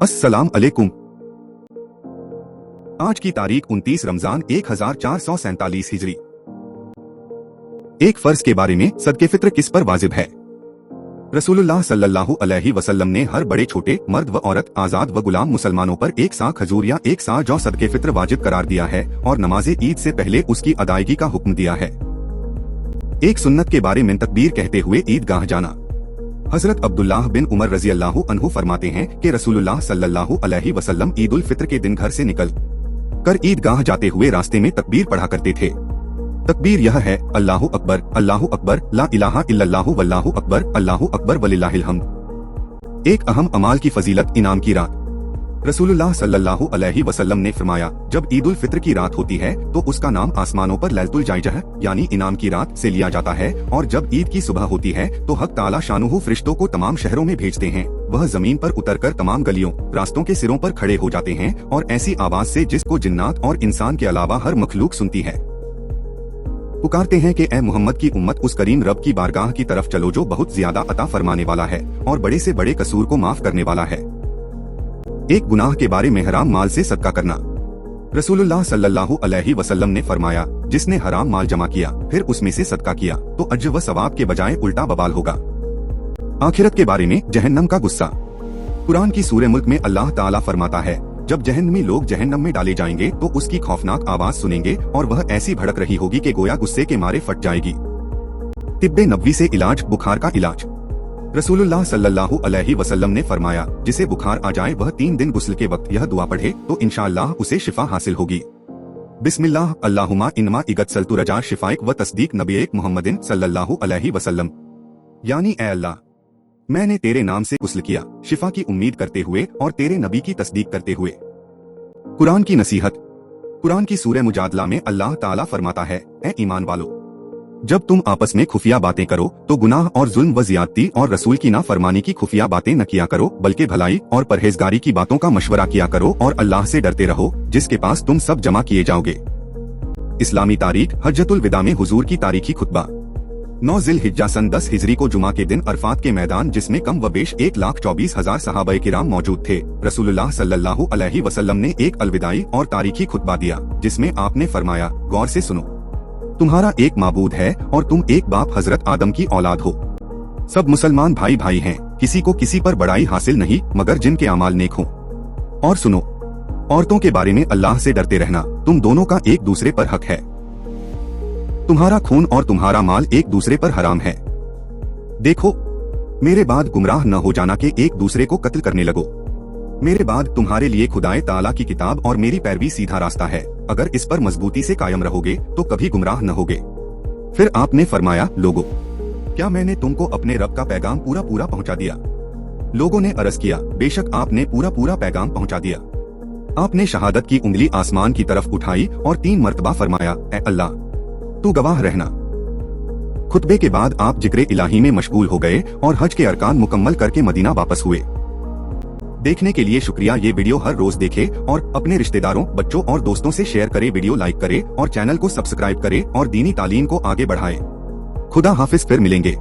अस्सलाम अलैकुम। आज की तारीख 29 रमजान 1447 हिजरी। एक फर्ज के बारे में सदके फित्र किस पर वाजिब है? रसूलुल्लाह सल्लल्लाहु अलैहि वसल्लम ने हर बड़े छोटे, मर्द व औरत, आजाद व गुलाम मुसलमानों पर एक सा खजूर या एक सा जौ सदके फित्र वाजिब करार दिया है और नमाज़े ईद से पहले उसकी अदायगी का हुक्म दिया है। एक सुन्नत के बारे में तकबीर कहते हुए ईदगाह जाना। हजरत अब्दुल्लाह बिन उमर रजी अल्लाहु अन्हु फरमाते हैं कि रसूलुल्लाह सल्लल्लाहु अलैहि वसल्लम ईद उल फित्र के दिन घर से निकल कर ईदगाह जाते हुए रास्ते में तकबीर पढ़ा करते थे। तकबीर यह है, अल्लाहु अकबर, ला इलाहा इल्लल्लाहु वल्लाहु अकबर वलिल्लाहिल हम्द। एक अहम अमाल की फजीलत, इनाम की रात। रसूलुल्लाह सल्लल्लाहु अलैहि वसल्लम ने फरमाया, जब ईद उल फित्र की रात होती है तो उसका नाम आसमानों पर लैलतुल जाइजह यानी इनाम की रात से लिया जाता है, और जब ईद की सुबह होती है तो हक ताला शानुहु फरिश्तों को तमाम शहरों में भेजते हैं। वह जमीन पर उतरकर तमाम गलियों, रास्तों के सिरों पर खड़े हो जाते हैं और ऐसी आवाज से जिसको जिन्नात और इंसान के अलावा हर मखलूक सुनती है, पुकारते हैं कि ए मोहम्मद की उम्मत, उस करीम रब की बारगाह की तरफ चलो जो बहुत ज्यादा अता फरमाने वाला है और बड़े से बड़े कसूर को माफ करने वाला है। एक गुनाह के बारे में हराम माल से सदका करना। रसूलुल्लाह सल्लल्लाहु अलैहि वसल्लम ने फरमाया, जिसने हराम माल जमा किया फिर उसमें से सदका किया तो अज्र व सवाब के बजाय उल्टा बवाल होगा। आखिरत के बारे में जहन्नम का गुस्सा। कुरान की सूरह मुल्क में अल्लाह ताला फरमाता है, जब जहन्नमी लोग जहन्नम में डाले जाएंगे तो उसकी खौफनाक आवाज सुनेंगे और वह ऐसी भड़क रही होगी कि गोया गुस्से के मारे फट जाएगी। तिब्बे नबवी से इलाज, बुखार का इलाज। रसूलुल्लाह सल्लल्लाहु अलैहि वसल्लम ने फरमाया, जिसे बुखार आ जाए वह 3 दिन गुस्ल के वक्त यह दुआ पढ़े तो इंशाअल्लाह उसे शिफा हासिल होगी। बिस्मिल्लाह अल्लाहुम्मा इन्नमा इगतसलतु रजा शिफाइक व तस्दीक नबीक मुहम्मदिन सल्लल्लाहु अलैहि वसल्लम, यानी ए अल्लाह, मैंने तेरे नाम से गुस्ल किया, शिफा की उम्मीद करते हुए और तेरे नबी की तस्दीक करते हुए। कुरान की नसीहत। कुरान की सूरह मुजादला में अल्लाह ताला फरमाता है, ए ईमान वालो, जब तुम आपस में खुफिया बातें करो तो गुनाह और जुल्म व ज्यादती और रसूल की नाफरमानी की खुफिया बातें न किया करो, बल्कि भलाई और परहेजगारी की बातों का मशवरा किया करो और अल्लाह से डरते रहो जिसके पास तुम सब जमा किए जाओगे। इस्लामी तारीख। हज्जतुल विदा में हुजूर की तारीखी खुतबा। 9 ज़िल-हिज्जा सन 10 हिजरी को जुमा के दिन अरफात के मैदान, जिसमें कम व बेश 1,24,000 सहाबाए किराम मौजूद थे, रसूलुल्लाह सल्लल्लाहु अलैहि वसल्लम ने एक अलविदाई और तारीखी खुतबा दिया, जिसमें आपने फरमाया, गौर से सुनो, तुम्हारा एक माबूद है और तुम एक बाप हजरत आदम की औलाद हो। सब मुसलमान भाई भाई हैं, किसी को किसी पर बड़ाई हासिल नहीं मगर जिनके अमाल नेक हों। और सुनो, औरतों के बारे में अल्लाह से डरते रहना, तुम दोनों का एक दूसरे पर हक है। तुम्हारा खून और तुम्हारा माल एक दूसरे पर हराम है। देखो, मेरे बाद गुमराह न हो जाना कि एक दूसरे को कत्ल करने लगो। मेरे बाद तुम्हारे लिए खुदाए ताला की किताब और मेरी पैरवी सीधा रास्ता है, अगर इस पर मजबूती से कायम रहोगे तो कभी गुमराह न होगे। फिर आपने फरमाया, लोगों, क्या मैंने तुमको अपने रब का पैगाम पूरा पूरा पहुंचा दिया? लोगों ने अर्ज किया, बेशक आपने पूरा पूरा पैगाम पहुंचा दिया। आपने शहादत की उंगली आसमान की तरफ उठाई और 3 मरतबा फरमाया, ए अल्लाह, तू गवाह रहना। खुतबे के बाद आप जिक्र इलाही में मशगूल हो गए और हज के अरकान मुकम्मल करके मदीना वापस हुए। देखने के लिए शुक्रिया। ये वीडियो हर रोज देखे और अपने रिश्तेदारों, बच्चों और दोस्तों से शेयर करे, वीडियो लाइक करे और चैनल को सब्सक्राइब करे और दीनी तालीम को आगे बढ़ाए। खुदा हाफिज, फिर मिलेंगे।